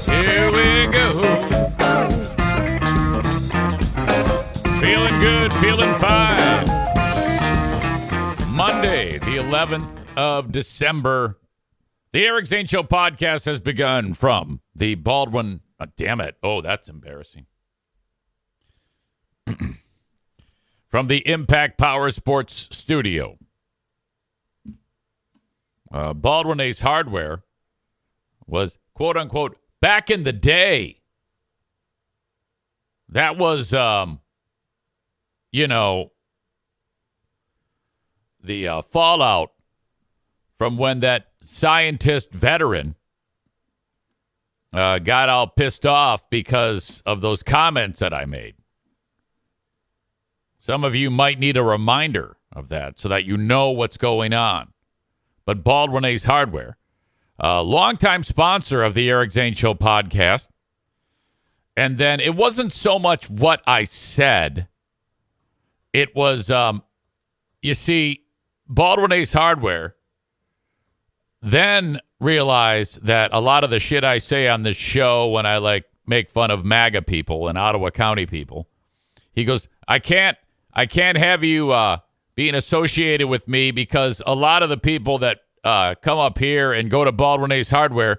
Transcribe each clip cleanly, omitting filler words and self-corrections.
Here we go. Feeling good, feeling fine. Monday, the 11th of December. The Eric Zane Show podcast has begun from the Baldwin. Oh, damn it. Oh, that's embarrassing. From the Impact Powersports studio. Baldwin Ace Hardware was, quote unquote, back in the day. That was, the fallout from when that scientist veteran got all pissed off because of those comments that I made. Some of you might need a reminder of that so that you know what's going on. But Baldwin Ace Hardware, longtime sponsor of the Eric Zane Show podcast. And then it wasn't so much what I said. It was, you see, Baldwin Ace Hardware then realized that a lot of the shit I say on this show when I make fun of MAGA people and Ottawa County people, he goes, I can't have you being associated with me because a lot of the people that come up here and go to Baldwin Ace Hardware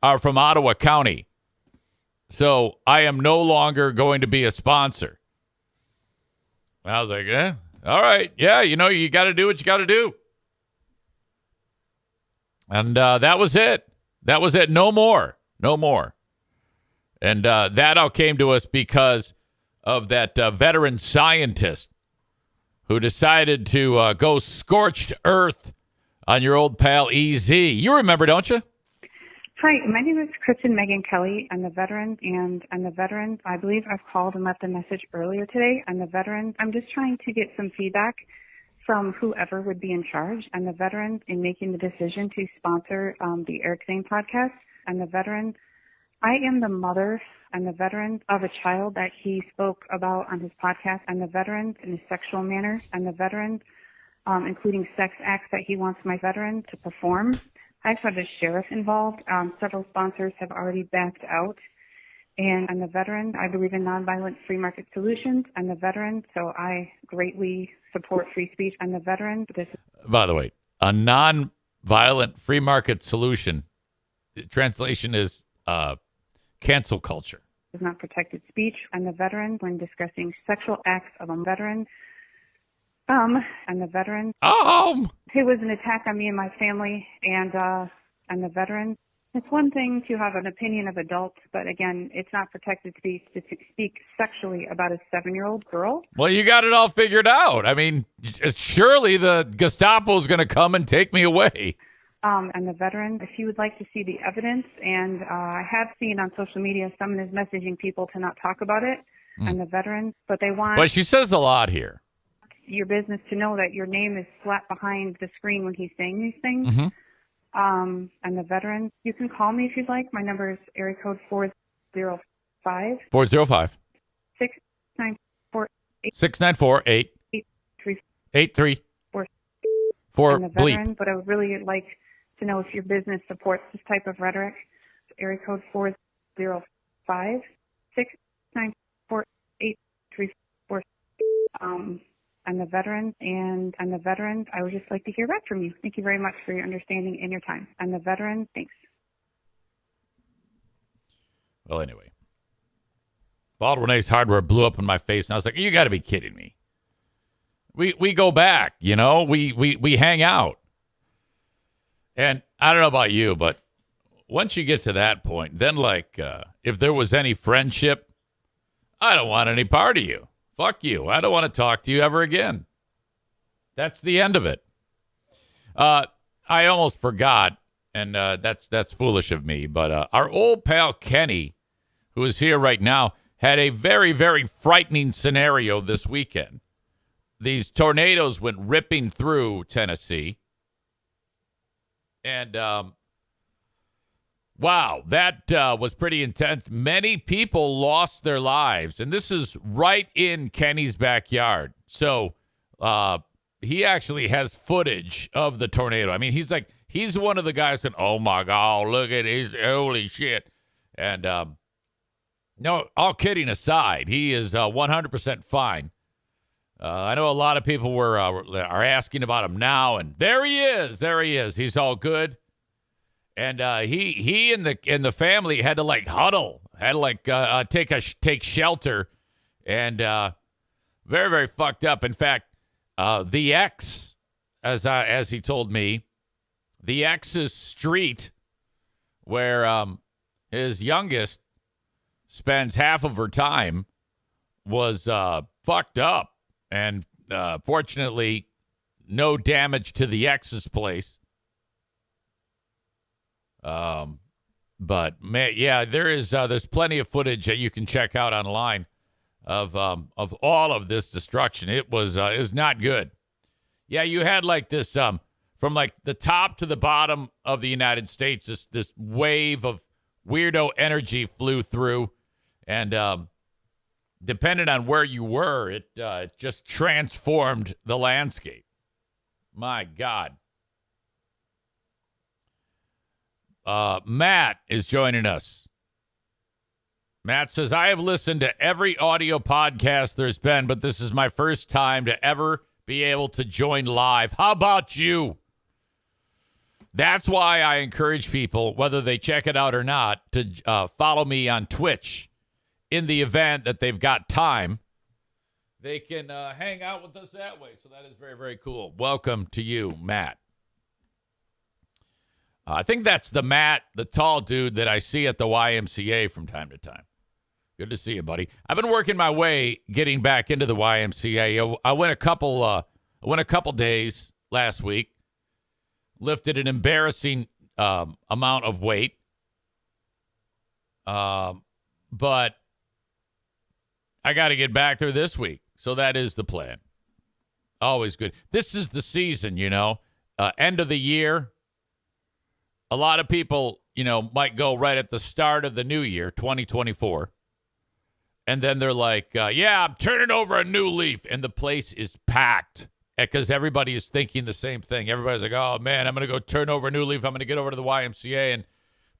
are from Ottawa County. So I am no longer going to be a sponsor. And I was like, all right. Yeah, you got to do what you got to do. And that was it. That was it. No more. No more. And that all came to us because of that veteran scientist who decided to go scorched earth on your old pal EZ. You remember, don't you? Hi, my name is Kristen Megan Kelly. I'm the veteran, and I'm the veteran. I believe I've called and left a message earlier today. I'm the veteran. I'm just trying to get some feedback from whoever would be in charge. I'm the veteran in making the decision to sponsor the Eric Zane podcast. I'm the veteran. I am the mother. I'm the veteran of a child that he spoke about on his podcast. I'm the veteran in a sexual manner. I'm the veteran, including sex acts that he wants my veteran to perform. I've had the sheriff involved. Several sponsors have already backed out. And I'm the veteran. I believe in nonviolent free market solutions. I'm the veteran, so I greatly support free speech. I'm the veteran. By the way, a nonviolent free market solution, translation is cancel culture. Is not protected speech. I'm the veteran when discussing sexual acts of a veteran. I'm the veteran. It was an attack on me and my family, and I'm the veteran. It's one thing to have an opinion of adults, but again, it's not protected speech to speak sexually about a 7-year-old girl. Well, you got it all figured out. I mean, surely the Gestapo is going to come and take me away. I'm the veteran. If you would like to see the evidence, and I have seen on social media someone is messaging people to not talk about it. I'm the veteran, but they want... But she says a lot here. Your business to know that your name is slapped behind the screen when he's saying these things. Mm-hmm. I'm the veteran. You can call me if you'd like. My number is area code 405 405 694 694 8344 I'm the veteran, bleep. but I would really like to know if your business supports this type of rhetoric. Area code 405 694 8344 I'm the veteran, and I'm the veteran. I would just like to hear back from you. Thank you very much for your understanding and your time. I'm the veteran. Thanks. Well, anyway, Baldwin Ace Hardware blew up in my face, and I was like, you got to be kidding me. We go back, we hang out. And I don't know about you, but once you get to that point, then if there was any friendship, I don't want any part of you. Fuck you. I don't want to talk to you ever again. That's the end of it. I almost forgot, and that's foolish of me, but our old pal Kenny, who is here right now, had a very, very frightening scenario this weekend. These tornadoes went ripping through Tennessee. And, wow, that was pretty intense. Many people lost their lives. And this is right in Kenny's backyard. So he actually has footage of the tornado. I mean, he's He's one of the guys that, oh my God, look at his holy shit. And no, all kidding aside, he is 100% fine. I know a lot of people are asking about him now, and there he is. There he is. He's all good. And he and the family had to like huddle, had to like take shelter, and very, very fucked up. In fact, the ex, as he told me, the ex's street where his youngest spends half of her time was fucked up, and fortunately, no damage to the ex's place. But man, yeah, there's plenty of footage that you can check out online of all of this destruction. It was is not good. Yeah, you had like this from like the top to the bottom of the United States, this wave of weirdo energy flew through, and depending on where you were, it just transformed the landscape. My God. Matt is joining us. Matt says, I have listened to every audio podcast there's been, but this is my first time to ever be able to join live. How about you? That's why I encourage people, whether they check it out or not, to follow me on Twitch. In the event that they've got time, they can hang out with us that way. So that is very, very cool. Welcome to you, Matt. I think that's the Matt, the tall dude that I see at the YMCA from time to time. Good to see you, buddy. I've been working my way getting back into the YMCA. I went a couple days last week. Lifted an embarrassing amount of weight. But I got to get back there this week. So that is the plan. Always good. This is the season, end of the year. A lot of people, might go right at the start of the new year, 2024. And then they're like, yeah, I'm turning over a new leaf. And the place is packed because everybody is thinking the same thing. Everybody's like, oh, man, I'm going to go turn over a new leaf. I'm going to get over to the YMCA. And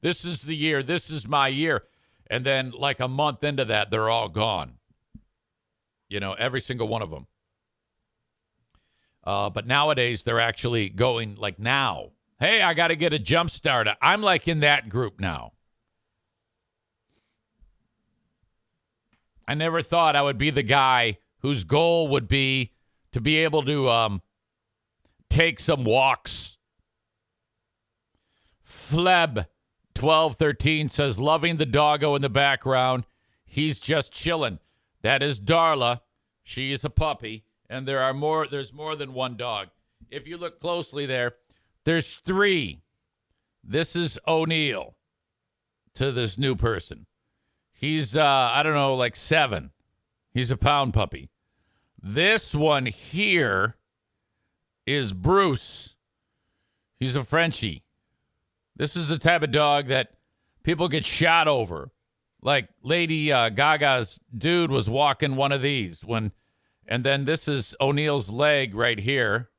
this is the year. This is my year. And then like a month into that, they're all gone. Every single one of them. But nowadays, they're actually going like now. Hey, I got to get a jump start. I'm like in that group now. I never thought I would be the guy whose goal would be to be able to take some walks. Fleb 1213 says, loving the doggo in the background. He's just chilling. That is Darla. She is a puppy, and there's more than one dog. If you look closely there's 3. This is O'Neill to this new person. He's, like 7. He's a pound puppy. This one here is Bruce. He's a Frenchie. This is the type of dog that people get shot over. Like Lady Gaga's dude was walking one of these. And then this is O'Neill's leg right here,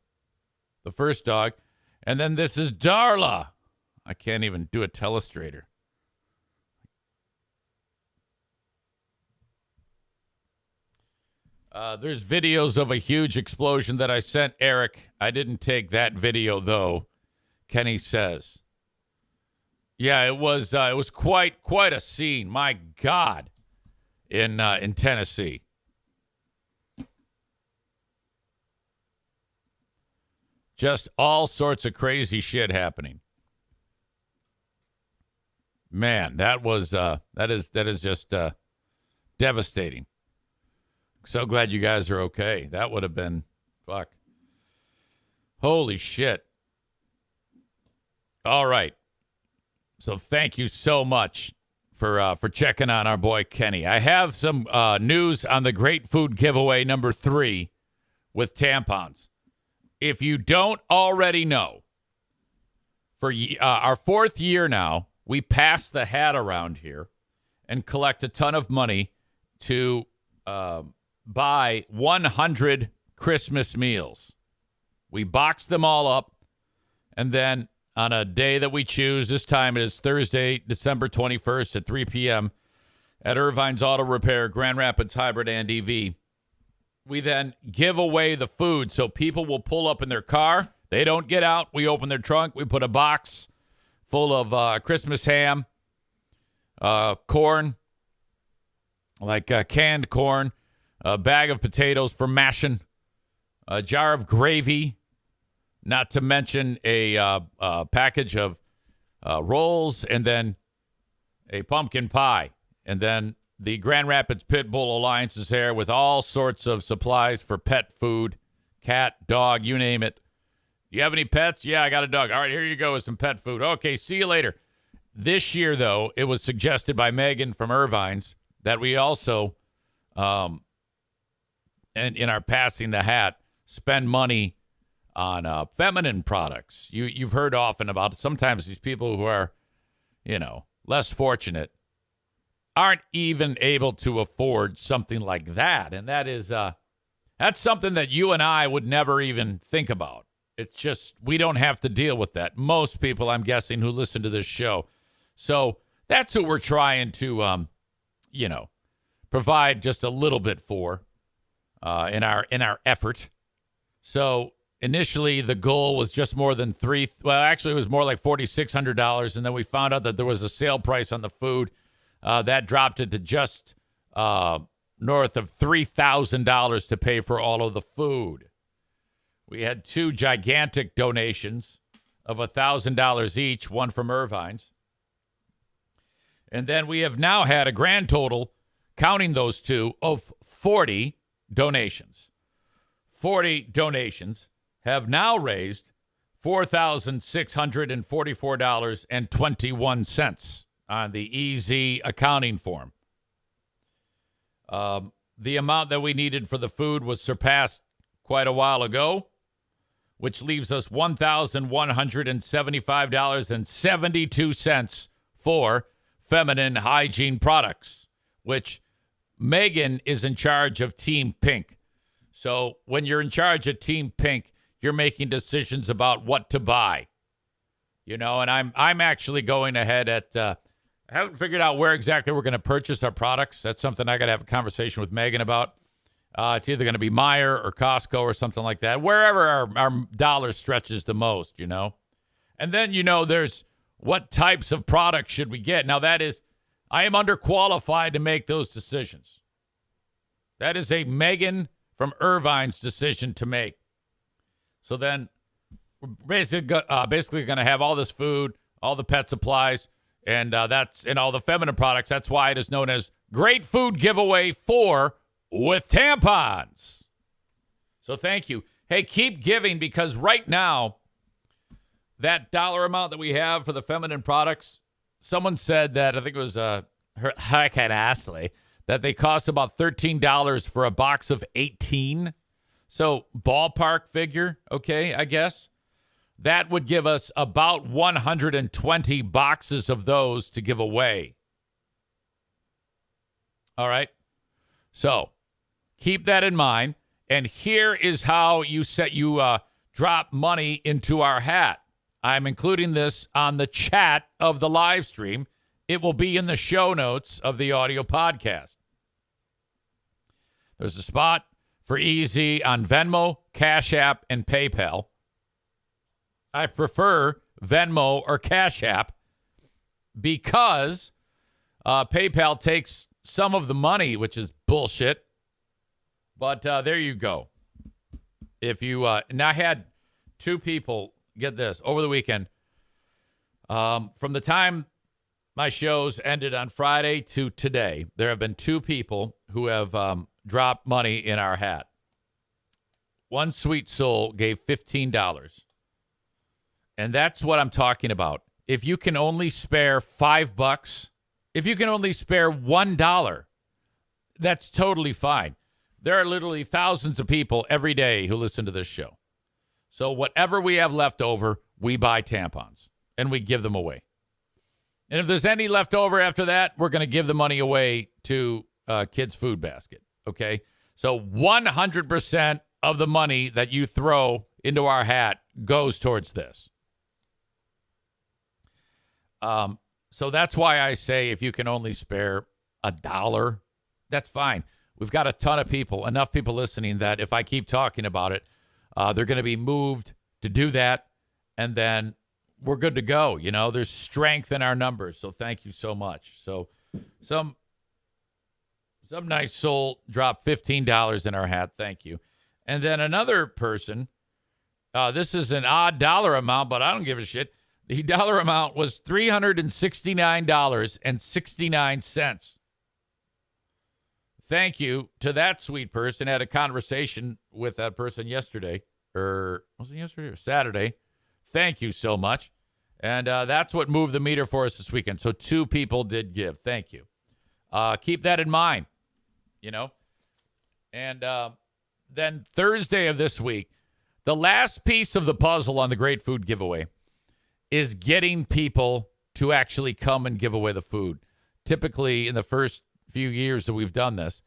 the first dog. And then this is Darla. I can't even do a telestrator. There's videos of a huge explosion that I sent Eric. I didn't take that video, though, Kenny says. Yeah, it was quite a scene. My God, in Tennessee. Just all sorts of crazy shit happening. Man, that is just devastating. So glad you guys are okay. That would have been fuck. Holy shit. All right. So thank you so much for checking on our boy Kenny. I have some news on the Great Food Giveaway number 3 with tampons. If you don't already know, for our 4th year now, we pass the hat around here and collect a ton of money to buy 100 Christmas meals. We box them all up, and then on a day that we choose. This time it is Thursday, December 21st at 3 p.m. at Irvine's Auto Repair, Grand Rapids Hybrid and EV. We then give away the food. So people will pull up in their car. They don't get out. We open their trunk. We put a box full of Christmas ham, corn, like canned corn, a bag of potatoes for mashing, a jar of gravy, not to mention a package of rolls, and then a pumpkin pie. And then the Grand Rapids Pit Bull Alliance is there with all sorts of supplies for pet food, cat, dog, you name it. You have any pets? Yeah, I got a dog. All right, here you go with some pet food. Okay, see you later. This year, though, it was suggested by Megan from Irvine's that we also, and in our passing the hat, spend money on feminine products. You've heard often about it. Sometimes these people who are, less fortunate aren't even able to afford something like that. And that is, that's something that you and I would never even think about. It's just, we don't have to deal with that. Most people, I'm guessing, who listen to this show. So that's what we're trying to, provide just a little bit for in our effort. So initially, the goal was just more than it was more like $4,600. And then we found out that there was a sale price on the food. That dropped it to just north of $3,000 to pay for all of the food. We had two gigantic donations of $1,000 each, one from Irvine's. And then we have now had a grand total, counting those two, of 40 donations. 40 donations have now raised $4,644.21 on the EZ accounting form. The amount that we needed for the food was surpassed quite a while ago, which leaves us $1,175.72 for feminine hygiene products, which Megan is in charge of Team Pink. So when you're in charge of Team Pink, you're making decisions about what to buy. And I'm actually going ahead at I haven't figured out where exactly we're going to purchase our products. That's something I got to have a conversation with Megan about. It's either going to be Meijer or Costco or something like that, wherever our dollar stretches the most, And then, there's what types of products should we get? Now, that is, I am underqualified to make those decisions. That is a Megan from Irvine's decision to make. So then we're basically going to have all this food, all the pet supplies, and all the feminine products. That's why it is known as Great Food Giveaway 4 with tampons. So thank you. Hey, keep giving, because right now, that dollar amount that we have for the feminine products, someone said that, I think it was Hurricane Astley, that they cost about $13 for a box of 18. So ballpark figure, okay, I guess. That would give us about 120 boxes of those to give away. All right. So keep that in mind. And here is how you drop money into our hat. I'm including this on the chat of the live stream. It will be in the show notes of the audio podcast. There's a spot for easy on Venmo, Cash App, and PayPal. I prefer Venmo or Cash App because PayPal takes some of the money, which is bullshit. But there you go. If you and I had two people, get this, over the weekend, from the time my shows ended on Friday to today, there have been two people who have dropped money in our hat. One sweet soul gave $15. And that's what I'm talking about. If you can only spare $5, if you can only spare $1, that's totally fine. There are literally thousands of people every day who listen to this show. So whatever we have left over, we buy tampons and we give them away. And if there's any left over after that, we're going to give the money away to Kids Food Basket. Okay? So 100% of the money that you throw into our hat goes towards this. So that's why I say if you can only spare $1, that's fine. We've got a ton of people, enough people listening that if I keep talking about it, they're going to be moved to do that. And then we're good to go. You know, there's strength in our numbers. So thank you so much. So some nice soul dropped $15 in our hat. Thank you. And then another person, this is an odd dollar amount, but I don't give a shit. The dollar amount was $369.69. Thank you to that sweet person. I had a conversation with that person yesterday. Was it yesterday or Saturday? Thank you so much. And that's what moved the meter for us this weekend. So 2 people did give. Thank you. Keep that in mind, you know. And then Thursday of this week, the last piece of the puzzle on the Great Food Giveaway is getting people to actually come and give away the food. Typically, in the first few years that we've done this,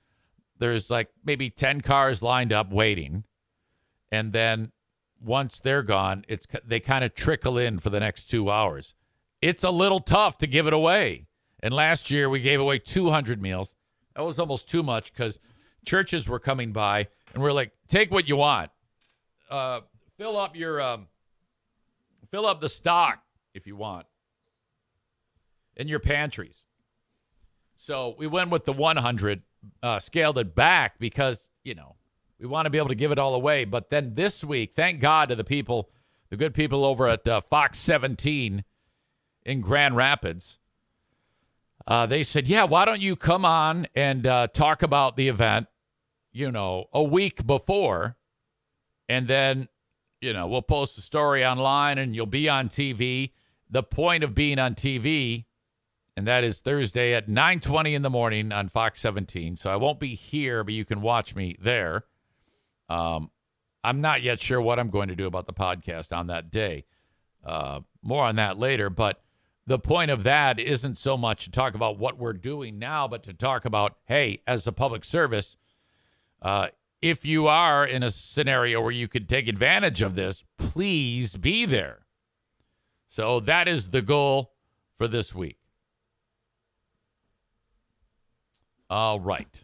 there's like maybe 10 cars lined up waiting. And then once they're gone, they kind of trickle in for the next 2 hours. It's a little tough to give it away. And last year we gave away 200 meals. That was almost too much because churches were coming by and we're like, take what you want. Fill up the stock if you want in your pantries. So we went with the 100, scaled it back because, you know, we want to be able to give it all away. But then this week, thank God to the good people over at Fox 17 in Grand Rapids. They said, yeah, why don't you come on and talk about the event, you know, a week before. And then, you know, we'll post a story online and you'll be on TV. The point of being on TV, and that is Thursday at 9:20 in the morning on Fox 17. So I won't be here, but you can watch me there. I'm not yet sure what I'm going to do about the podcast on that day. More on that later. But the point of that isn't so much to talk about what we're doing now, but to talk about, hey, as a public service, if you are in a scenario where you could take advantage of this, please be there. So that is the goal for this week. All right.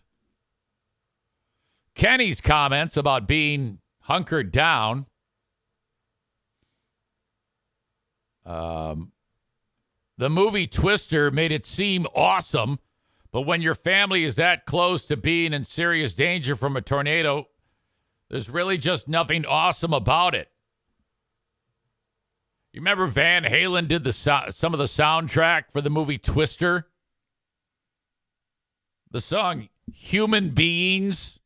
Kenny's comments about being hunkered down. The movie Twister made it seem awesome, but when your family is that close to being in serious danger from a tornado, there's really just nothing awesome about it. You remember Van Halen did some of the soundtrack for the movie Twister? The song Human Beings.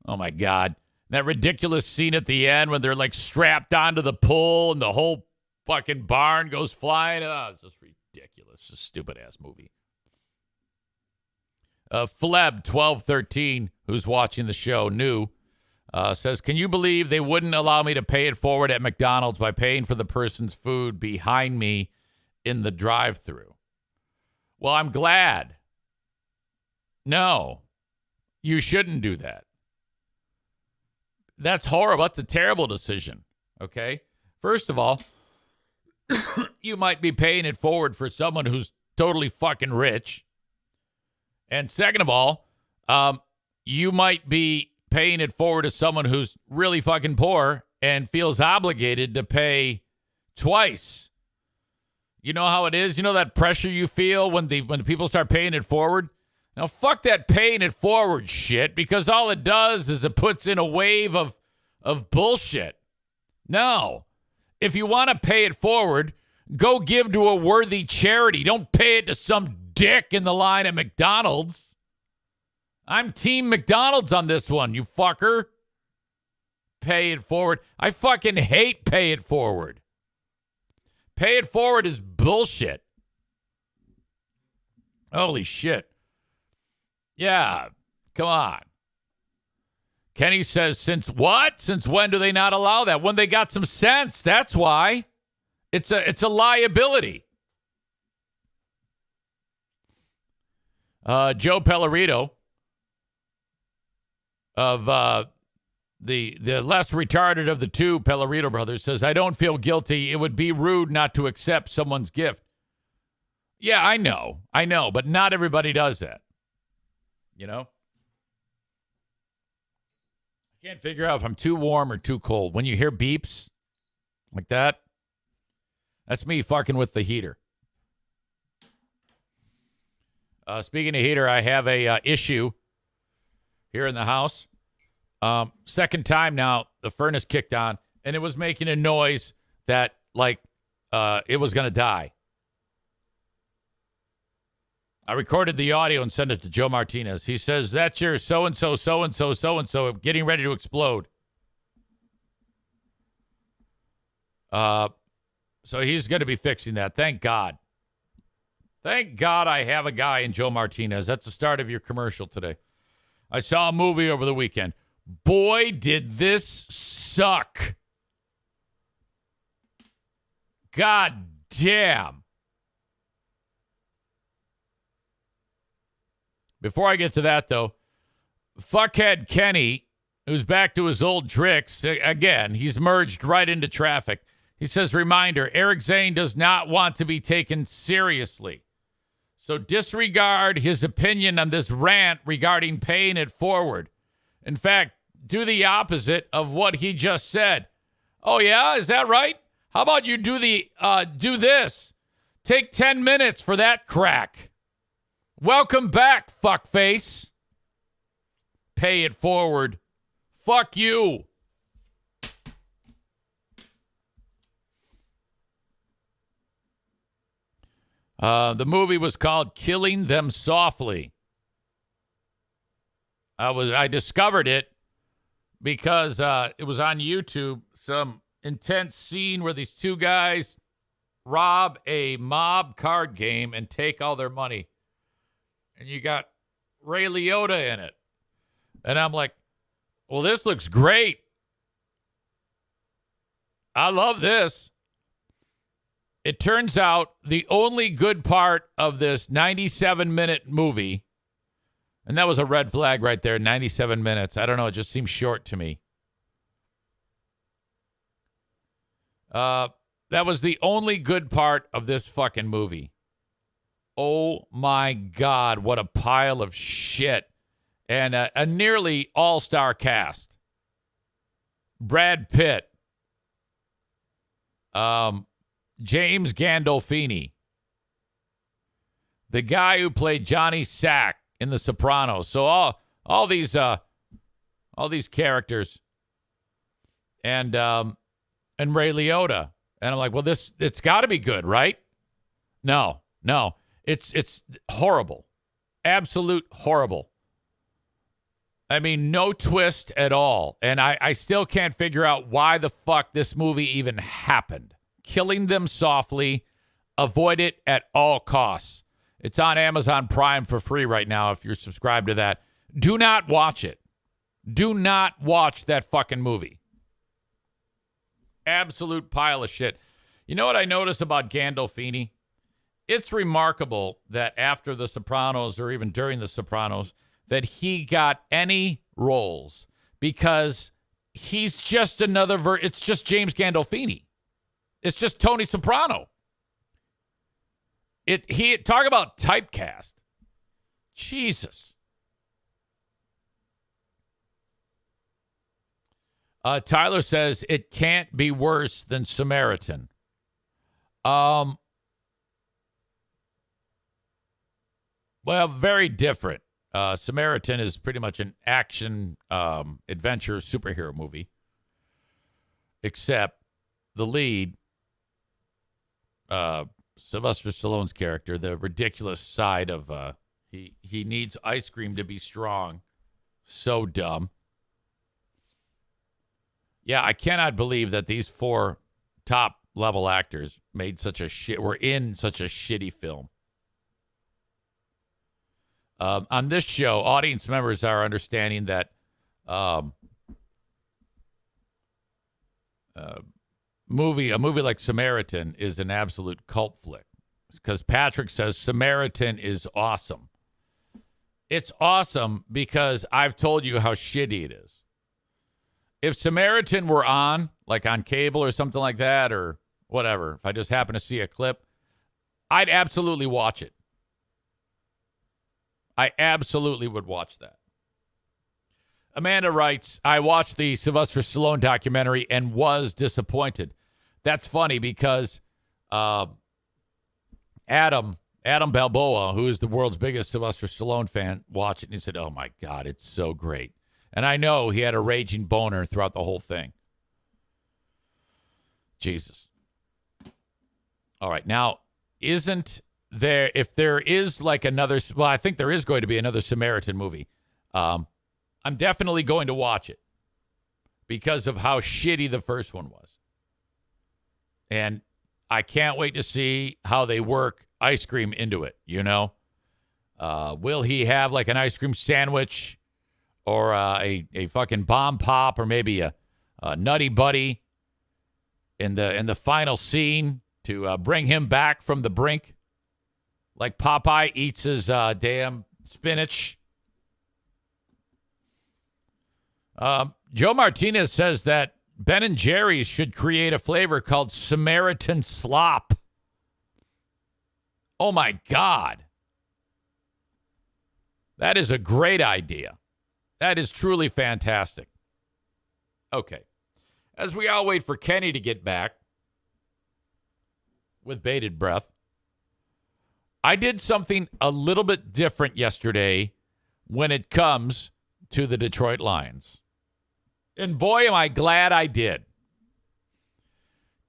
Oh, my God. That ridiculous scene at the end when they're, like, strapped onto the pole and the whole fucking barn goes flying. Oh, it's just ridiculous. It's a stupid-ass movie. Fleb1213, who's watching the show, new, says, can you believe they wouldn't allow me to pay it forward at McDonald's by paying for the person's food behind me in the drive-thru? Well, I'm glad. No, you shouldn't do that. That's horrible. That's a terrible decision, okay? First of all, you might be paying it forward for someone who's totally fucking rich. And second of all, you might be paying it forward to someone who's really fucking poor and feels obligated to pay twice. You know how it is? You know that pressure you feel when the people start paying it forward? Now, fuck that paying it forward shit, because all it does is it puts in a wave of bullshit. No. If you want to pay it forward, go give to a worthy charity. Don't pay it to some dick in the line at McDonald's. I'm Team McDonald's on this one, you fucker. Pay it forward. I fucking hate pay it forward. Pay it forward is bullshit. Holy shit. Yeah, come on. Kenny says, since what? Since when do they not allow that? When they got some sense, that's why. It's a liability. Joe Pellerito of the less retarded of the two Pellerito brothers says, I don't feel guilty. It would be rude not to accept someone's gift. Yeah, I know, but not everybody does that. You know? I can't figure out if I'm too warm or too cold. When you hear beeps like that, that's me fucking with the heater. Speaking of heater, I have a issue here in the house. Second time now, the furnace kicked on, and it was making a noise that, like, it was going to die. I recorded the audio and sent it to Joe Martinez. He says, that's your so-and-so, so-and-so, so-and-so getting ready to explode. So he's going to be fixing that. Thank God. Thank God I have a guy in Joe Martinez. That's the start of your commercial today. I saw a movie over the weekend. Boy, did this suck. God damn. Before I get to that, though, fuckhead Kenny, who's back to his old tricks, again, he's merged right into traffic. He says, reminder, Eric Zane does not want to be taken seriously. So disregard his opinion on this rant regarding paying it forward. In fact, do the opposite of what he just said. Oh, yeah? Is that right? How about you do this? Take 10 minutes for that crack. Welcome back, fuckface. Pay it forward. Fuck you. The movie was called Killing Them Softly. I discovered it because it was on YouTube. Some intense scene where these two guys rob a mob card game and take all their money. And you got Ray Liotta in it. And I'm like, well, this looks great. I love this. It turns out the only good part of this 97-minute movie, and that was a red flag right there, 97 minutes. I don't know. It just seems short to me. That was the only good part of this fucking movie. Oh, my God. What a pile of shit. And a nearly all-star cast. Brad Pitt. James Gandolfini. The guy who played Johnny Sack in The Sopranos. So all these characters. And Ray Liotta. And I'm like, well, it's got to be good, right? No. It's horrible. Absolute horrible. I mean, no twist at all. And I still can't figure out why the fuck this movie even happened. Killing Them Softly. Avoid it at all costs. It's on Amazon Prime for free right now if you're subscribed to that. Do not watch it. Do not watch that fucking movie. Absolute pile of shit. You know what I noticed about Gandolfini? It's remarkable that after The Sopranos or even during The Sopranos that he got any roles because he's just another it's just James Gandolfini. It's just Tony Soprano. He talk about typecast. Jesus. Tyler says it can't be worse than Samaritan. Well, very different. Samaritan is pretty much an action adventure superhero movie, except the lead, Sylvester Stallone's character, the ridiculous side of he needs ice cream to be strong. So dumb. Yeah, I cannot believe that these four top level actors were in such a shitty film. On this show, audience members are understanding that a movie like Samaritan is an absolute cult flick because Patrick says Samaritan is awesome. It's awesome because I've told you how shitty it is. If Samaritan were on, like on cable or something like that, or whatever, if I just happen to see a clip, I'd absolutely watch it. I absolutely would watch that. Amanda writes, I watched the Sylvester Stallone documentary and was disappointed. That's funny because Adam Balboa, who is the world's biggest Sylvester Stallone fan, watched it and he said, oh my God, it's so great. And I know he had a raging boner throughout the whole thing. Jesus. All right. Now, isn't there, if there is like another, well, I think there is going to be another Samaritan movie. I'm definitely going to watch it because of how shitty the first one was. And I can't wait to see how they work ice cream into it, you know? Will he have like an ice cream sandwich or a fucking bomb pop or maybe a Nutty Buddy in the final scene to bring him back from the brink? Like Popeye eats his damn spinach. Joe Martinez says that Ben & Jerry's should create a flavor called Samaritan Slop. Oh, my God. That is a great idea. That is truly fantastic. Okay. As we all wait for Kenny to get back with bated breath, I did something a little bit different yesterday when it comes to the Detroit Lions. And boy, am I glad I did.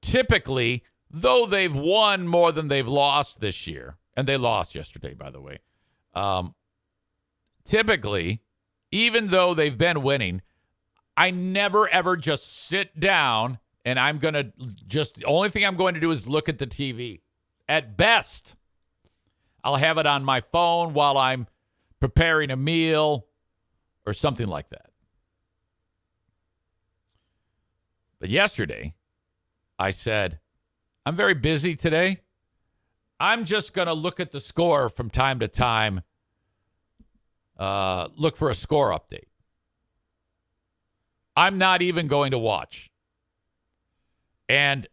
Typically, though they've won more than they've lost this year, and they lost yesterday, by the way, typically, even though they've been winning, I never, ever just sit down and I'm going to the only thing I'm going to do is look at the TV. At best, I'll have it on my phone while I'm preparing a meal or something like that. But yesterday, I said, I'm very busy today. I'm just going to look at the score from time to time. Look for a score update. I'm not even going to watch. And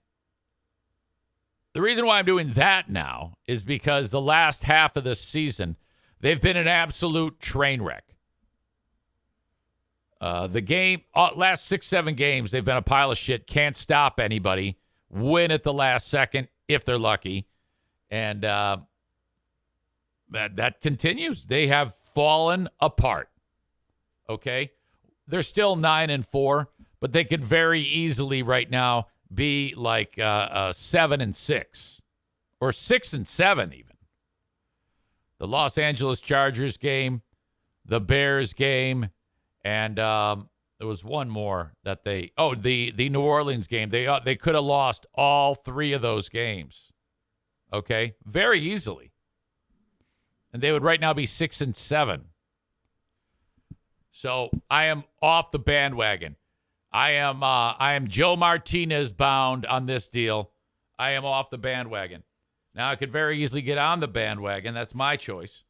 the reason why I'm doing that now is because the last half of this season, they've been an absolute train wreck. Last 6-7 games, they've been a pile of shit. Can't stop anybody. Win at the last second if they're lucky. And that continues. They have fallen apart. Okay? They're still 9-4, but they could very easily right now be like 7-6 or 6-7 even. The Los Angeles Chargers game, the Bears game, and there was one more that the New Orleans game. They could have lost all three of those games. Okay? Very easily. And they would right now be 6-7. So I am off the bandwagon. I am Joe Martinez bound on this deal. I am off the bandwagon. Now I could very easily get on the bandwagon. That's my choice.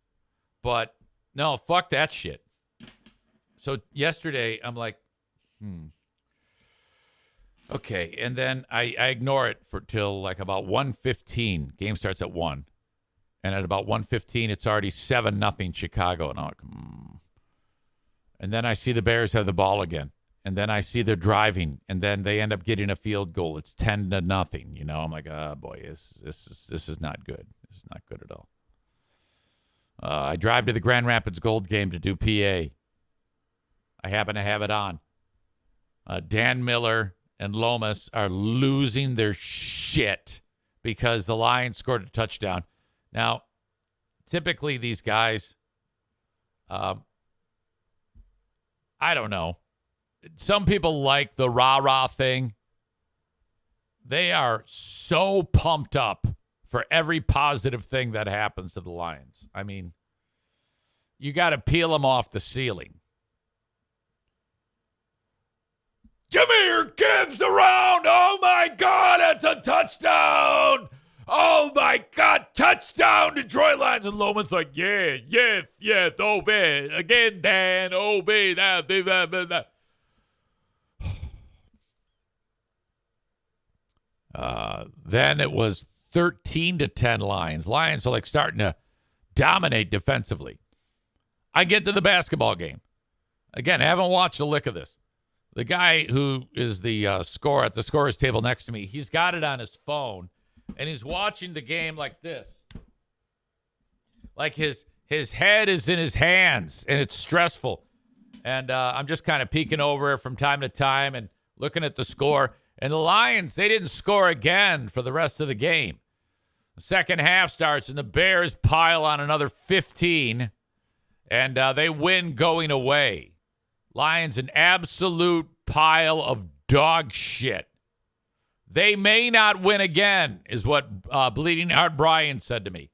But no, fuck that shit. So yesterday, I'm like, okay. And then I ignore it till like about 1:15. Game starts at 1. And at about 1:15, it's already 7-0 Chicago. And I'm like, And then I see the Bears have the ball again. And then I see they're driving. And then they end up getting a field goal. It's 10-0. You know, I'm like, oh, boy, this is not good. This is not good at all. I drive to the Grand Rapids Gold game to do PA. I happen to have it on. Dan Miller and Lomas are losing their shit because the Lions scored a touchdown. Now, typically these guys, I don't know. Some people like the rah-rah thing. They are so pumped up for every positive thing that happens to the Lions. I mean, you got to peel them off the ceiling. Jameer Gibbs around. Oh, my God, it's a touchdown. Oh, my God, touchdown, Detroit Lions. And Loman's like, yeah, yes, obey. Again, Dan, obey that. Then it was 13-10 Lions. Lions are like starting to dominate defensively. I get to the basketball game. Again, I haven't watched a lick of this. The guy who is the scorer at the scorer's table next to me, he's got it on his phone, and he's watching the game like this. Like his head is in his hands, and it's stressful. And I'm just kind of peeking over it from time to time and looking at the score. And the Lions, they didn't score again for the rest of the game. The second half starts, and the Bears pile on another 15, and they win going away. Lions, an absolute pile of dog shit. They may not win again, is what Bleeding Heart Brian said to me.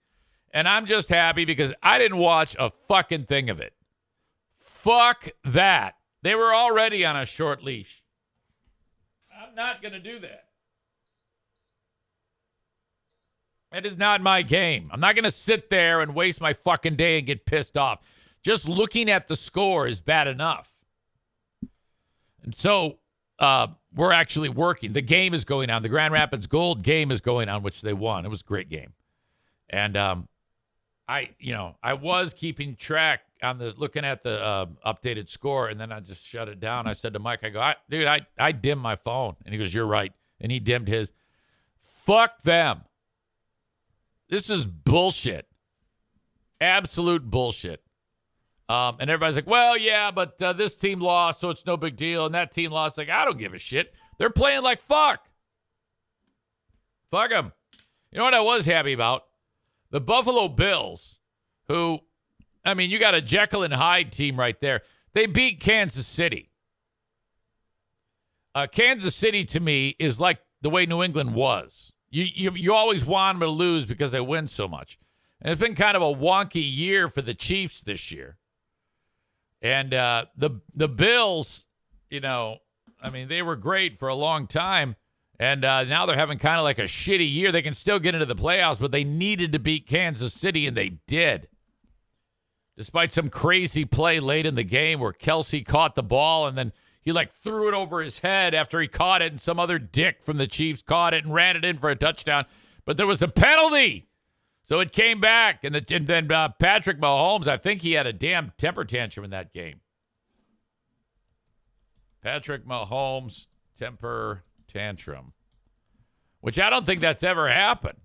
And I'm just happy because I didn't watch a fucking thing of it. Fuck that. They were already on a short leash. I'm not going to do that. It is not my game. I'm not going to sit there and waste my fucking day and get pissed off. Just looking at the score is bad enough. And so we're actually working. The game is going on. The Grand Rapids Gold game is going on, which they won. It was a great game. And I was keeping track on looking at the updated score, and then I just shut it down. I said to Mike, I dimmed my phone. And he goes, you're right. And he dimmed his. Fuck them. This is bullshit. Absolute bullshit. And everybody's like, well, yeah, but this team lost, so it's no big deal. And that team lost. Like, I don't give a shit. They're playing like fuck. Fuck them. You know what I was happy about? The Buffalo Bills, who, I mean, you got a Jekyll and Hyde team right there. They beat Kansas City. Kansas City, to me, is like the way New England was. You always want them to lose because they win so much. And it's been kind of a wonky year for the Chiefs this year. And the Bills, they were great for a long time. And now they're having kind of like a shitty year. They can still get into the playoffs, but they needed to beat Kansas City, and they did. Despite some crazy play late in the game where Kelsey caught the ball, and then he threw it over his head after he caught it, and some other dick from the Chiefs caught it and ran it in for a touchdown. But there was a penalty. So it came back, and then Patrick Mahomes, I think he had a damn temper tantrum in that game. Patrick Mahomes, temper tantrum, which I don't think that's ever happened.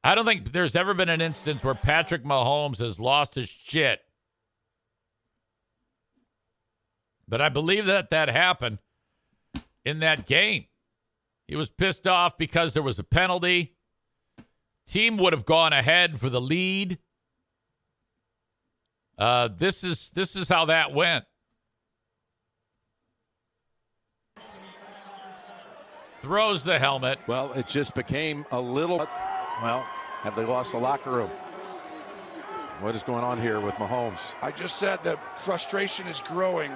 I don't think there's ever been an instance where Patrick Mahomes has lost his shit. But I believe that happened in that game. He was pissed off because there was a penalty. Team would have gone ahead for the lead. This is how that went. Throws the helmet. Well, it just became a little. Well, have they lost the locker room? What is going on here with Mahomes? I just said that frustration is growing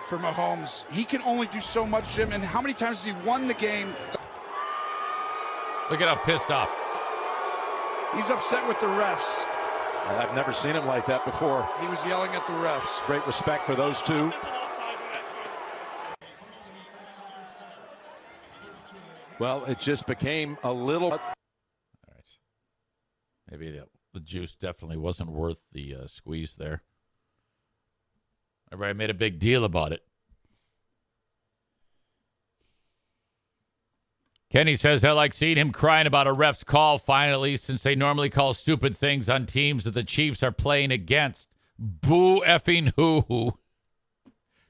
for Mahomes. He can only do so much, Jim. And how many times has he won the game? Look at how pissed off. He's upset with the refs. I've never seen him like that before. He was yelling at the refs. Great respect for those two. Well, it just became a little. All right. Maybe the juice definitely wasn't worth the squeeze there. Everybody made a big deal about it. Kenny says, I like seeing him crying about a ref's call finally, since they normally call stupid things on teams that the Chiefs are playing against. Boo effing hoo-hoo.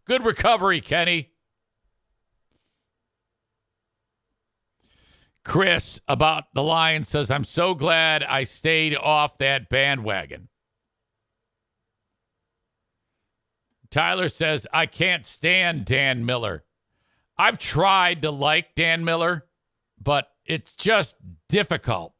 Good recovery, Kenny. Chris, about the Lions, says, I'm so glad I stayed off that bandwagon. Tyler says, I can't stand Dan Miller. I've tried to like Dan Miller, but it's just difficult.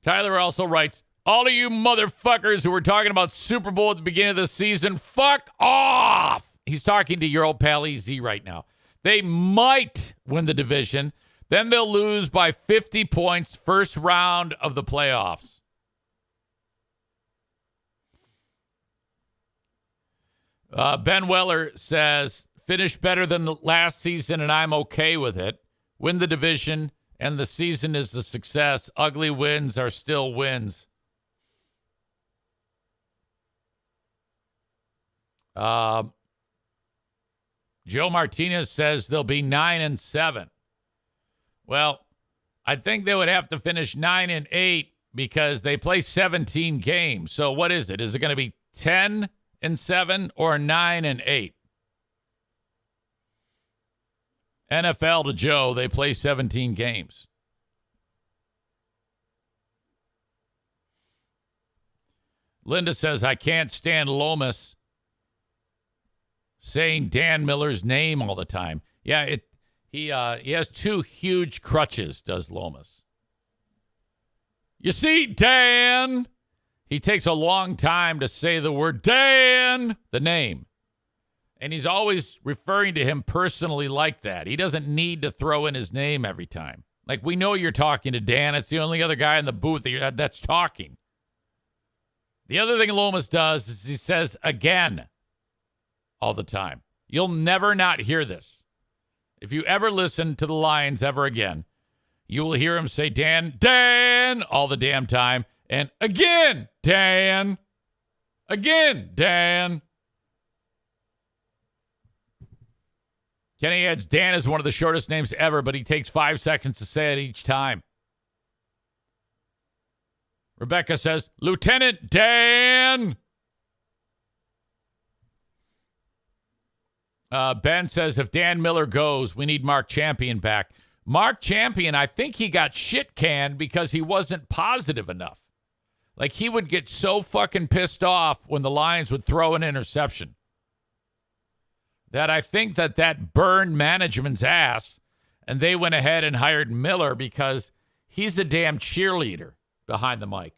Tyler also writes, all of you motherfuckers who were talking about Super Bowl at the beginning of the season, fuck off. He's talking to your old pal EZ right now. They might win the division. Then they'll lose by 50 points first round of the playoffs. Ben Weller says, Finish better than the last season, and I'm okay with it. Win the division, and the season is a success. Ugly wins are still wins. Joe Martinez says they'll be 9-7. Well, I think they would have to finish 9-8 because they play 17 games. So what is it? Is it going to be 10-7 or 9-8? NFL to Joe, they play 17 games. Linda says, I can't stand Lomas saying Dan Miller's name all the time. Yeah, he has two huge crutches, does Lomas. You see, Dan. He takes a long time to say the word Dan, the name. And he's always referring to him personally like that. He doesn't need to throw in his name every time. Like, we know you're talking to Dan. It's the only other guy in the booth that's talking. The other thing Lomas does is he says again all the time. You'll never not hear this. If you ever listen to the Lions ever again, you will hear him say Dan, all the damn time. And again, Dan. Again, Dan. Kenny adds, Dan is one of the shortest names ever, but he takes 5 seconds to say it each time. Rebecca says, Lieutenant Dan. Ben says, if Dan Miller goes, we need Mark Champion back. Mark Champion, I think he got shit canned because he wasn't positive enough. Like, he would get so fucking pissed off when the Lions would throw an interception that I think that burned management's ass, and they went ahead and hired Miller because he's a damn cheerleader behind the mic.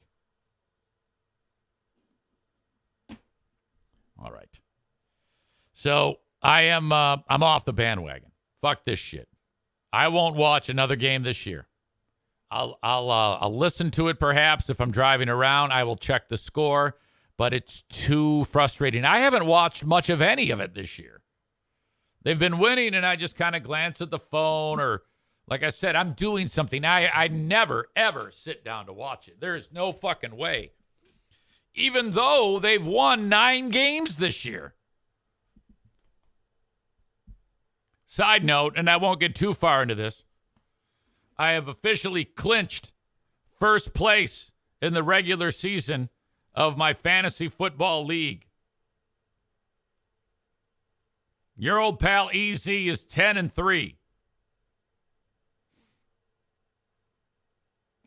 All right. So I'm off the bandwagon. Fuck this shit. I won't watch another game this year. I'll listen to it perhaps if I'm driving around. I will check the score, but it's too frustrating. I haven't watched much of any of it this year. They've been winning, and I just kind of glance at the phone, or like I said, I'm doing something. I never, ever sit down to watch it. There is no fucking way. Even though they've won 9 games this year. Side note, and I won't get too far into this, I have officially clinched first place in the regular season of my fantasy football league. Your old pal EZ is 10-3.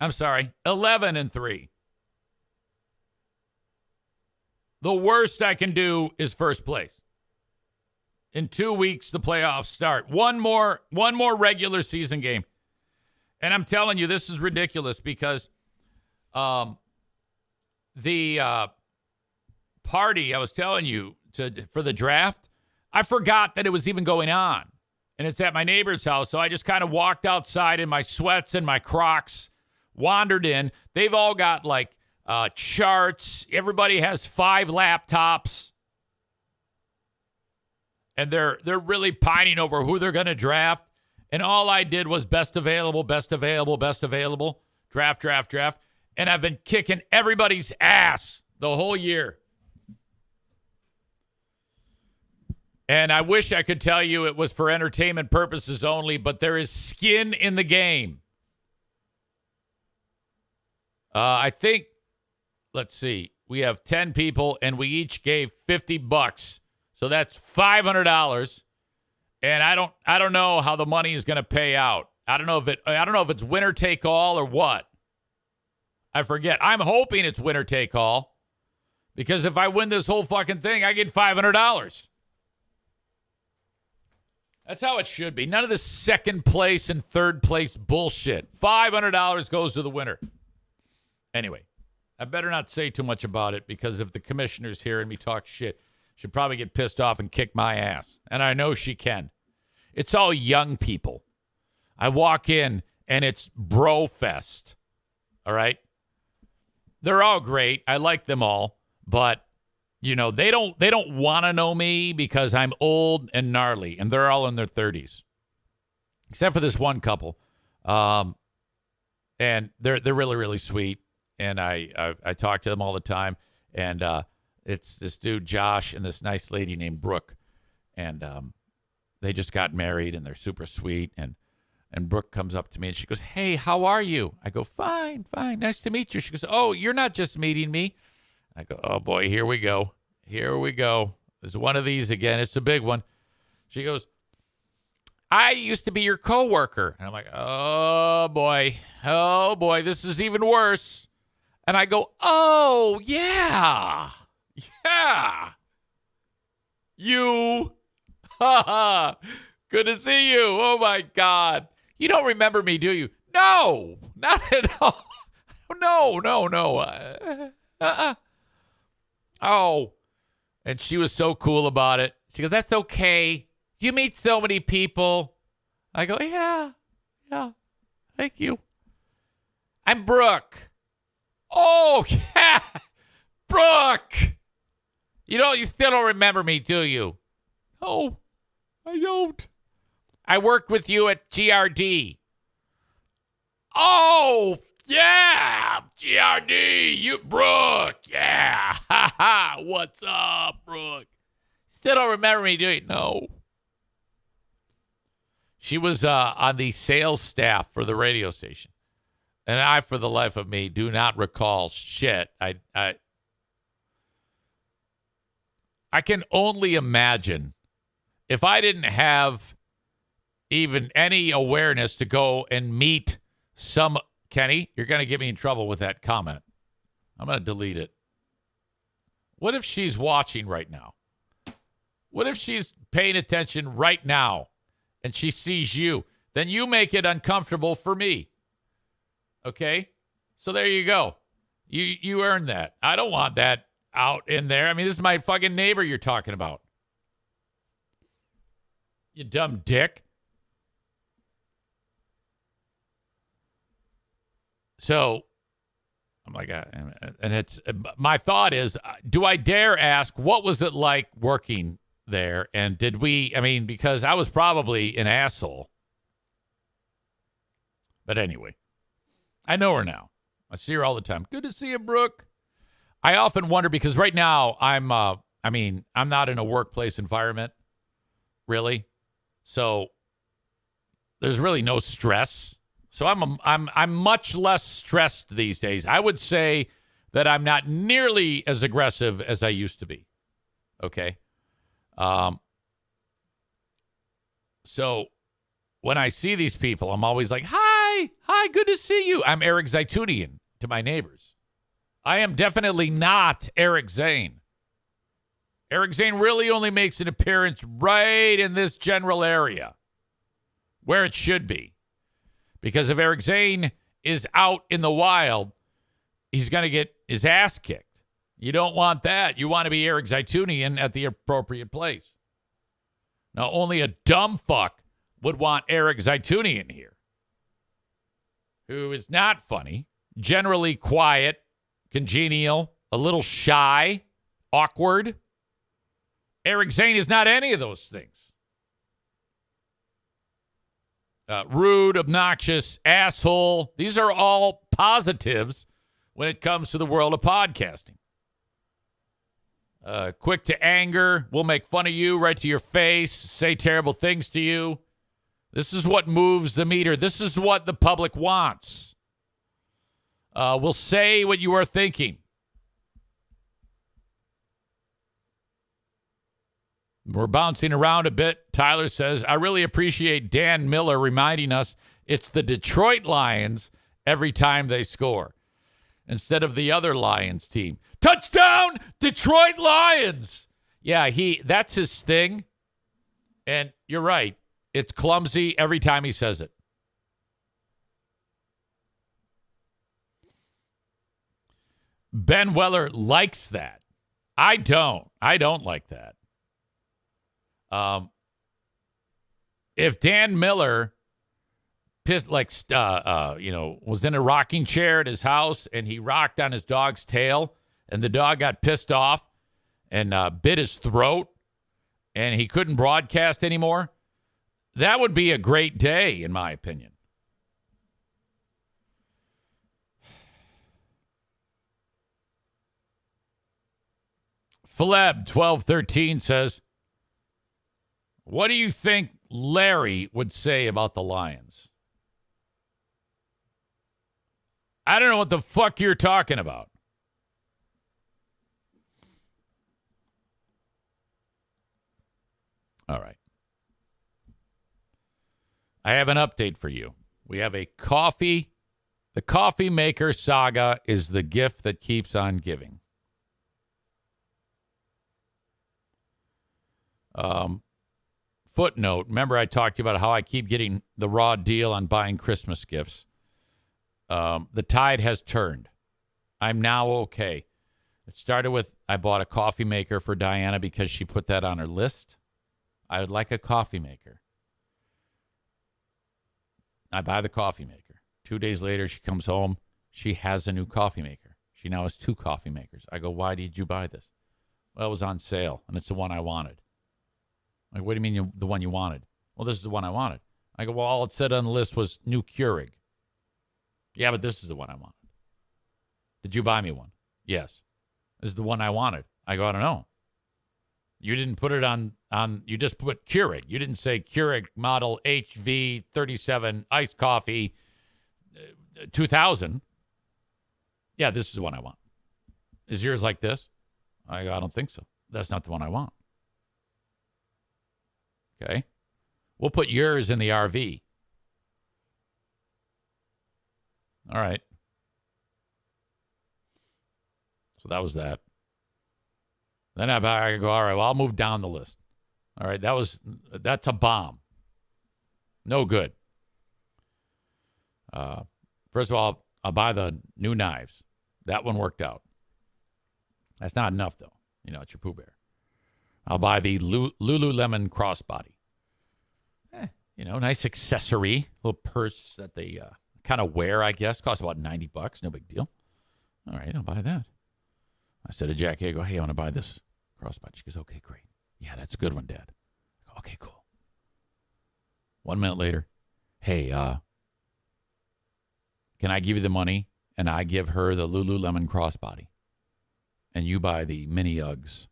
I'm sorry, 11-3. The worst I can do is first place. In 2 weeks, the playoffs start. One more regular season game. And I'm telling you, this is ridiculous because the party I was telling you for the draft, I forgot that it was even going on. And it's at my neighbor's house, so I just kind of walked outside in my sweats and my Crocs, wandered in. They've all got, like, charts. Everybody has 5 laptops. And they're really pining over who they're going to draft. And all I did was best available, draft. And I've been kicking everybody's ass the whole year. And I wish I could tell you it was for entertainment purposes only, but there is skin in the game. I think, let's see, we have 10 people, and we each gave $50. So that's $500. And I don't know how the money is going to pay out. I don't know if it's winner take all or what. I forget. I'm hoping it's winner take all, because if I win this whole fucking thing, I get $500. That's how it should be. None of this second place and third place bullshit. $500 goes to the winner. Anyway, I better not say too much about it, because if the commissioner's hearing me talk shit, she'll probably get pissed off and kick my ass. And I know she can. It's all young people. I walk in and it's bro fest. All right? They're all great. I like them all. But they don't want to know me because I'm old and gnarly, and they're all in their 30s, except for this one couple, and they're really, really sweet, and I talk to them all the time, and it's this dude Josh and this nice lady named Brooke, and they just got married, and they're super sweet, and Brooke comes up to me and she goes, "Hey, how are you?" I go, "Fine, nice to meet you." She goes, "Oh, you're not just meeting me." I go, "Oh, boy, here we go. There's one of these again. It's a big one." She goes, "I used to be your coworker." And I'm like, oh, boy, this is even worse. And I go, "Oh, yeah. You. Good to see you. Oh, my God. You don't remember me, do you?" "No, not at all. No. Oh." And she was so cool about it. She goes, "That's okay. You meet so many people." I go, Yeah. Thank you. "I'm Brooke." "Oh, yeah. Brooke. You still don't remember me, do you?" "No, I don't." "I worked with you at GRD." "Oh, yeah, GRD, you, Brooke, yeah, what's up, Brooke?" "Still don't remember me, do you?" "No." She was on the sales staff for the radio station, and I, for the life of me, do not recall shit. I can only imagine if I didn't have even any awareness to go and meet some. Kenny, you're going to get me in trouble with that comment. I'm going to delete it. What if she's watching right now? What if she's paying attention right now and she sees you? Then you make it uncomfortable for me. Okay? So there you go. You earned that. I don't want that out in there. I mean, this is my fucking neighbor you're talking about. You dumb dick. So, I'm like, and it's, my thought is, do I dare ask, what was it like working there? And because I was probably an asshole. But anyway, I know her now. I see her all the time. Good to see you, Brooke. I often wonder, because right now I'm not in a workplace environment, really. So there's really no stress. So I'm much less stressed these days. I would say that I'm not nearly as aggressive as I used to be. Okay. So when I see these people, I'm always like, hi, good to see you. I'm Eric Zaitunian to my neighbors. I am definitely not Eric Zane. Eric Zane really only makes an appearance right in this general area where it should be. Because if Eric Zane is out in the wild, he's going to get his ass kicked. You don't want that. You want to be Eric Zaitunian at the appropriate place. Now, only a dumb fuck would want Eric Zaitunian here, who is not funny, generally quiet, congenial, a little shy, awkward. Eric Zane is not any of those things. Rude, obnoxious, asshole. These are all positives when it comes to the world of podcasting. Quick to anger, will make fun of you right to your face, say terrible things to you. This is what moves the meter. This is what the public wants. Will say what you are thinking. We're bouncing around a bit. Tyler says, "I really appreciate Dan Miller reminding us it's the Detroit Lions every time they score instead of the other Lions team." Touchdown, Detroit Lions. Yeah, that's his thing. And you're right. It's clumsy every time he says it. Ben Weller likes that. I don't. I don't like that. If Dan Miller was in a rocking chair at his house and he rocked on his dog's tail and the dog got pissed off and bit his throat and he couldn't broadcast anymore, that would be a great day, in my opinion. Phileb 1213 says, what do you think Larry would say about the Lions? I don't know what the fuck you're talking about. All right. I have an update for you. We have a coffee. The coffee maker saga is the gift that keeps on giving. Footnote. Remember I talked to you about how I keep getting the raw deal on buying Christmas gifts. The tide has turned. I'm now okay. It started with I bought a coffee maker for Diana because she put that on her list. I would like a coffee maker. I buy the coffee maker. 2 days later, she comes home. She has a new coffee maker. She now has 2 coffee makers. I go, why did you buy this? Well, it was on sale, and it's the one I wanted. Like, what do you mean the one you wanted? Well, this is the one I wanted. I go, well, all it said on the list was new Keurig. Yeah, but this is the one I wanted. Did you buy me one? Yes. This is the one I wanted. I go, I don't know. You didn't put it on you just put Keurig. You didn't say Keurig model HV37 iced coffee 2000. Yeah, this is the one I want. Is yours like this? I go, I don't think so. That's not the one I want. Okay. We'll put yours in the RV. All right. So that was that. Then I go, all right, well, I'll move down the list. All right, that's a bomb. No good. First of all, I'll buy the new knives. That one worked out. That's not enough, though. You know, it's your Pooh Bear. I'll buy the Lululemon crossbody. You know, nice accessory, little purse that they kind of wear, I guess. Costs about $90. No big deal. All right, I'll buy that. I said to Jackie, I go, hey, I want to buy this crossbody. She goes, okay, great. Yeah, that's a good one, Dad. I go, okay, cool. 1 minute later, hey, can I give you the money and I give her the Lululemon crossbody and you buy the mini Uggs?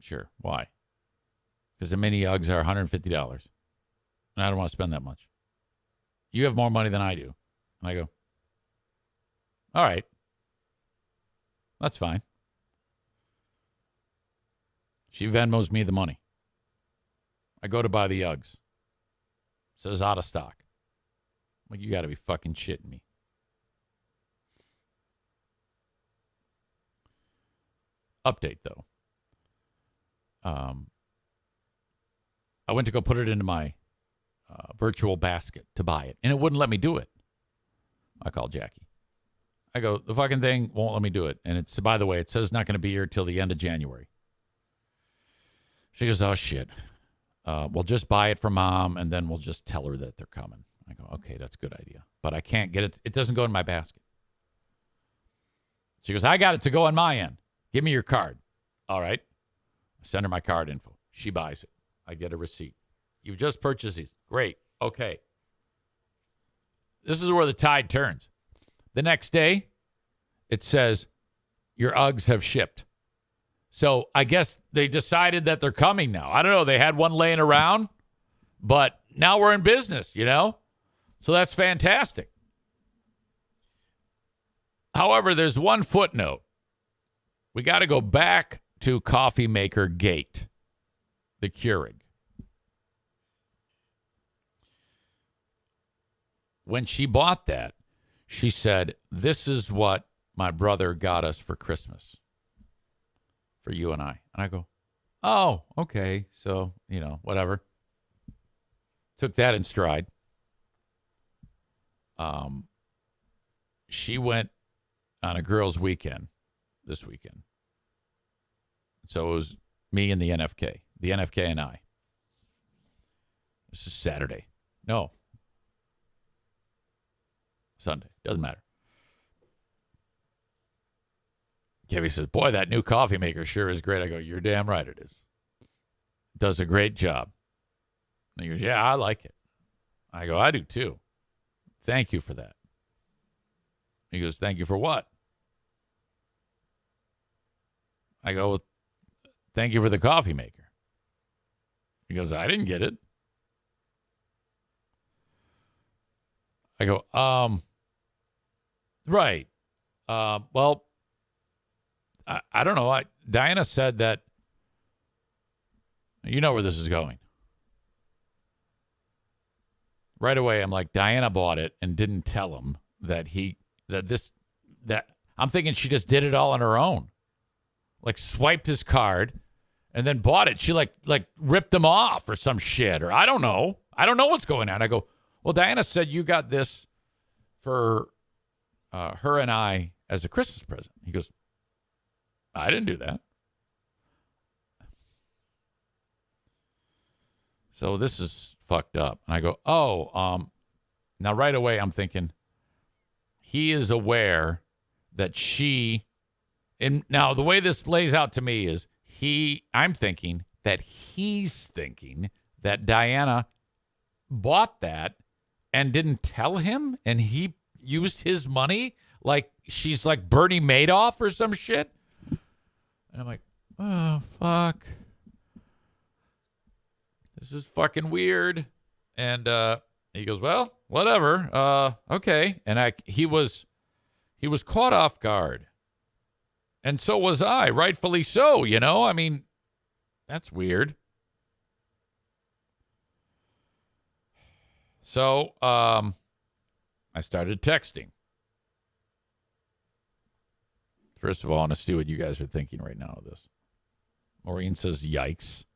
Sure. Why? Because the mini Uggs are $150 and I don't want to spend that much. You have more money than I do. And I go, all right. That's fine. She Venmos me the money. I go to buy the Uggs. Says out of stock. I'm like, you got to be fucking shitting me. Update, though. I went to go put it into my virtual basket to buy it, and it wouldn't let me do it. I called Jackie. I go, the fucking thing won't let me do it. And it's, by the way, it says not going to be here till the end of January. She goes, oh, shit. We'll just buy it for Mom, and then we'll just tell her that they're coming. I go, okay, that's a good idea. But I can't get it. It doesn't go in my basket. She goes, I got it to go on my end. Give me your card. All right. I send her my card info. She buys it. I get a receipt. You've just purchased these. Great. Okay. This is where the tide turns. The next day, it says, your Uggs have shipped. So I guess they decided that they're coming now. I don't know. They had one laying around, but now we're in business, you know? So that's fantastic. However, there's one footnote. We got to go back to Coffee Maker Gate, the Keurig. When she bought that, she said, this is what my brother got us for Christmas. For you and I. And I go, oh, okay. So, you know, whatever. Took that in stride. She went on a girls' weekend this weekend. So it was me and the NFK and I. This is Saturday. No. Sunday. Doesn't matter. Kevy says, boy, that new coffee maker sure is great. I go, you're damn right it is. Does a great job. And he goes, yeah, I like it. I go, I do too. Thank you for that. He goes, thank you for what? I go, well, thank you for the coffee maker. He goes, I didn't get it. I go, right. Well, I don't know. Diana said that, you know where this is going. Right away, I'm like, Diana bought it and didn't tell him that I'm thinking she just did it all on her own. Like swiped his card and then bought it. She like ripped him off or some shit, or I don't know. I don't know what's going on. I go, well, Diana said you got this for her and I as a Christmas present. He goes, I didn't do that. So this is fucked up. And I go, now right away I'm thinking he is aware that and now the way this lays out to me is I'm thinking that he's thinking that Diana bought that and didn't tell him, and he used his money like she's like Bernie Madoff or some shit. And I'm like, oh, fuck. This is fucking weird. And he goes, well, whatever. Okay. And he was caught off guard. And so was I, rightfully so, you know? I mean, that's weird. So I started texting. First of all, I want to see what you guys are thinking right now of this. Maureen says, yikes.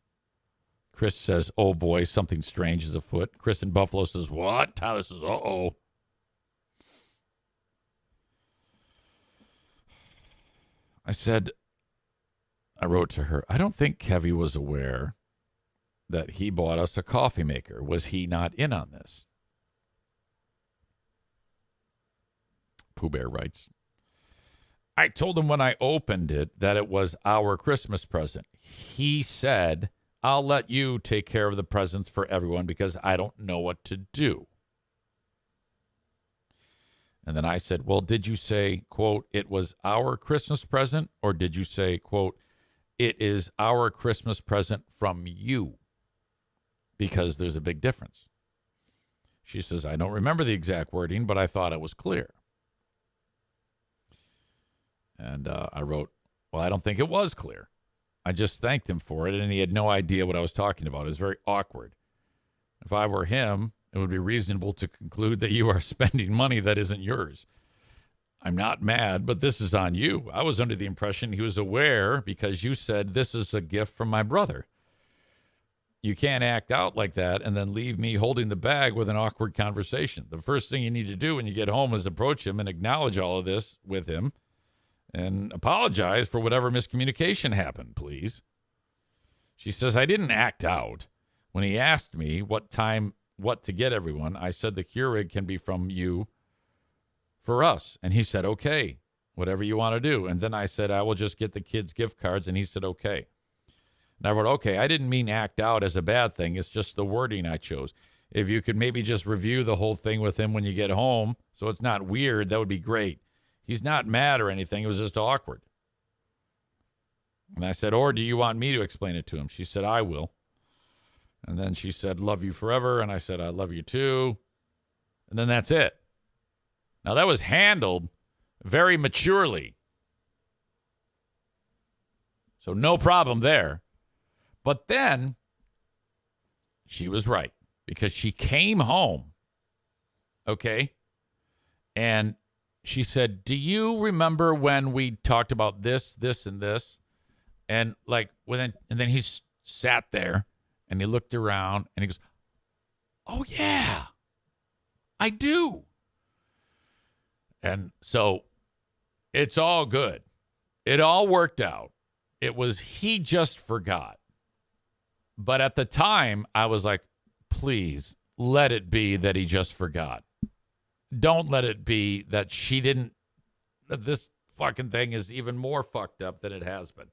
Chris says, oh boy, something strange is afoot. Chris in Buffalo says, what? Tyler says, uh-oh. I wrote to her, I don't think Kevy was aware that he bought us a coffee maker. Was he not in on this? Pooh Bear writes, I told him when I opened it that it was our Christmas present. He said, I'll let you take care of the presents for everyone because I don't know what to do. And then I said, well, did you say, quote, it was our Christmas present? Or did you say, quote, it is our Christmas present from you? Because there's a big difference. She says, I don't remember the exact wording, but I thought it was clear. And I wrote, well, I don't think it was clear. I just thanked him for it, and he had no idea what I was talking about. It was very awkward. If I were him, it would be reasonable to conclude that you are spending money that isn't yours. I'm not mad, but this is on you. I was under the impression he was aware because you said this is a gift from my brother. You can't act out like that and then leave me holding the bag with an awkward conversation. The first thing you need to do when you get home is approach him and acknowledge all of this with him. And apologize for whatever miscommunication happened, please. She says, I didn't act out. When he asked me what to get everyone, I said the Keurig can be from you for us. And he said, okay, whatever you want to do. And then I said, I will just get the kids gift cards. And he said, okay. And I wrote, okay, I didn't mean act out as a bad thing. It's just the wording I chose. If you could maybe just review the whole thing with him when you get home so it's not weird, that would be great. He's not mad or anything. It was just awkward. And I said, or do you want me to explain it to him? She said, I will. And then she said, love you forever. And I said, I love you too. And then that's it. Now, that was handled very maturely. So no problem there. But then she was right because she came home. Okay. And she said, do you remember when we talked about this, this, and this? And and then he sat there and he looked around and he goes, oh, yeah, I do. And so it's all good. It all worked out. It was he just forgot. But at the time, I was like, please let it be that he just forgot. Don't let it be that she didn't, that this fucking thing is even more fucked up than it has been.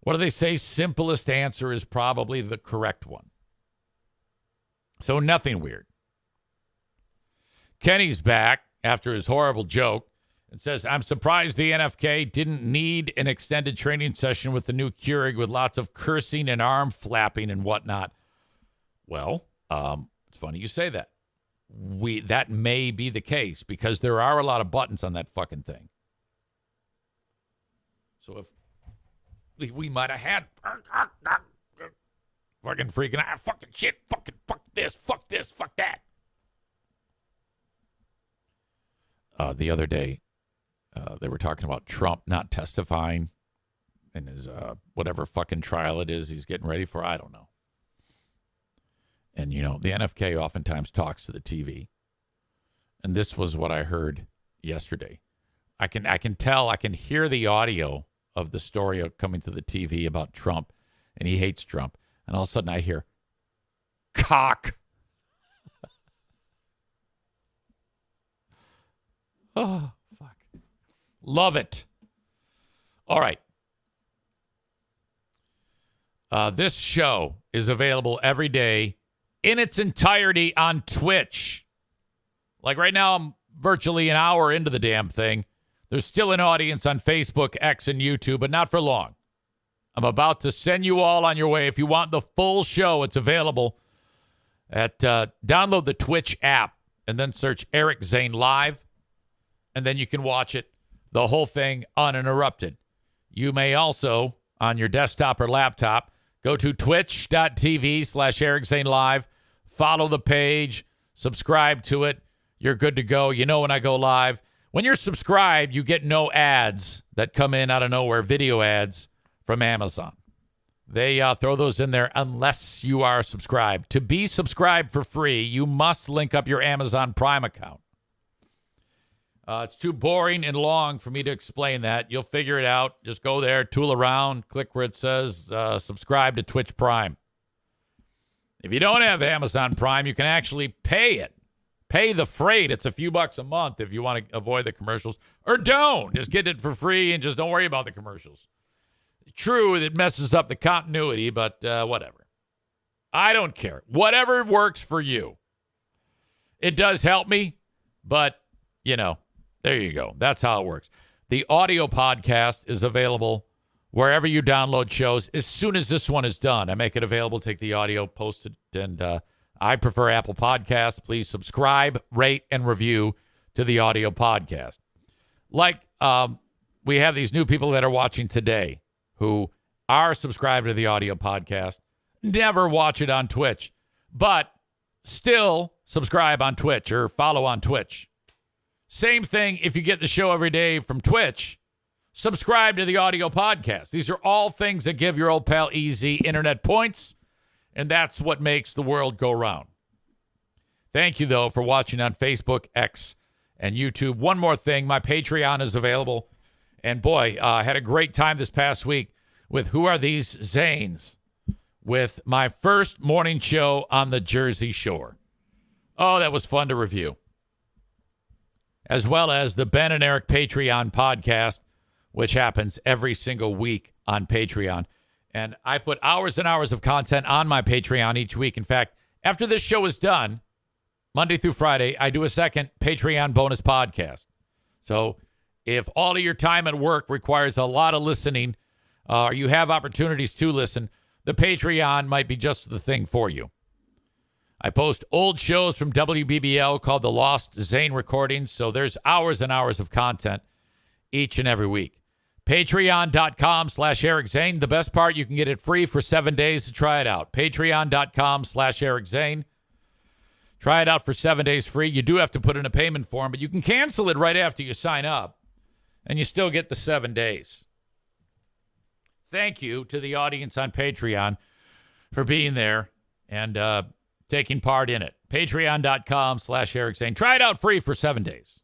What do they say? Simplest answer is probably the correct one. So nothing weird. Kenny's back after his horrible joke and says, I'm surprised the NFK didn't need an extended training session with the new Keurig with lots of cursing and arm flapping and whatnot. Well, it's funny you say that. That may be the case because there are a lot of buttons on that fucking thing. So if we might have had fucking freaking out, fucking shit, fuck this, fuck that. The other day, they were talking about Trump not testifying in his whatever fucking trial it is he's getting ready for. I don't know. And, you know, the NFK oftentimes talks to the TV. And this was what I heard yesterday. I can hear the audio of the story coming to the TV about Trump, and he hates Trump. And all of a sudden I hear, cock. Oh, fuck. Love it. All right. This show is available every day in its entirety on Twitch. Like right now, I'm virtually an hour into the damn thing. There's still an audience on Facebook, X, and YouTube, but not for long. I'm about to send you all on your way. If you want the full show, it's available at download the Twitch app and then search Eric Zane Live, and then you can watch it, the whole thing, uninterrupted. You may also, on your desktop or laptop, go to twitch.tv/Eric Zane Live, follow the page, subscribe to it. You're good to go. You know when I go live. When you're subscribed, you get no ads that come in out of nowhere, video ads from Amazon. They throw those in there unless you are subscribed. To be subscribed for free, you must link up your Amazon Prime account. It's too boring and long for me to explain that. You'll figure it out. Just go there, tool around, click where it says subscribe to Twitch Prime. If you don't have Amazon Prime, you can actually pay it. Pay the freight. It's a few bucks a month if you want to avoid the commercials. Or don't. Just get it for free and just don't worry about the commercials. True, it messes up the continuity, but whatever. I don't care. Whatever works for you. It does help me, but, you know, there you go. That's how it works. The audio podcast is available wherever you download shows. As soon as this one is done, I make it available, take the audio, post it, and I prefer Apple Podcasts. Please subscribe, rate, and review to the audio podcast. Like we have these new people that are watching today who are subscribed to the audio podcast, never watch it on Twitch, but still subscribe on Twitch or follow on Twitch. Same thing if you get the show every day from Twitch, subscribe to the audio podcast. These are all things that give your old pal Easy internet points, and that's what makes the world go round. Thank you, though, for watching on Facebook, X, and YouTube. One more thing, my Patreon is available. And boy, I had a great time this past week with Who Are These Zanes? With my first morning show on the Jersey Shore. Oh, that was fun to review. As well as the Ben and Eric Patreon podcast, which happens every single week on Patreon. And I put hours and hours of content on my Patreon each week. In fact, after this show is done, Monday through Friday, I do a second Patreon bonus podcast. So if all of your time at work requires a lot of listening, or you have opportunities to listen, the Patreon might be just the thing for you. I post old shows from WBBL called The Lost Zane Recordings, so there's hours and hours of content each and every week. Patreon.com/Eric Zane. The best part, you can get it free for 7 days to try it out. Patreon.com/Eric Zane. Try it out for 7 days free. You do have to put in a payment form, but you can cancel it right after you sign up, and you still get the 7 days. Thank you to the audience on Patreon for being there and taking part in it. Patreon.com/Eric Zane. Try it out free for 7 days.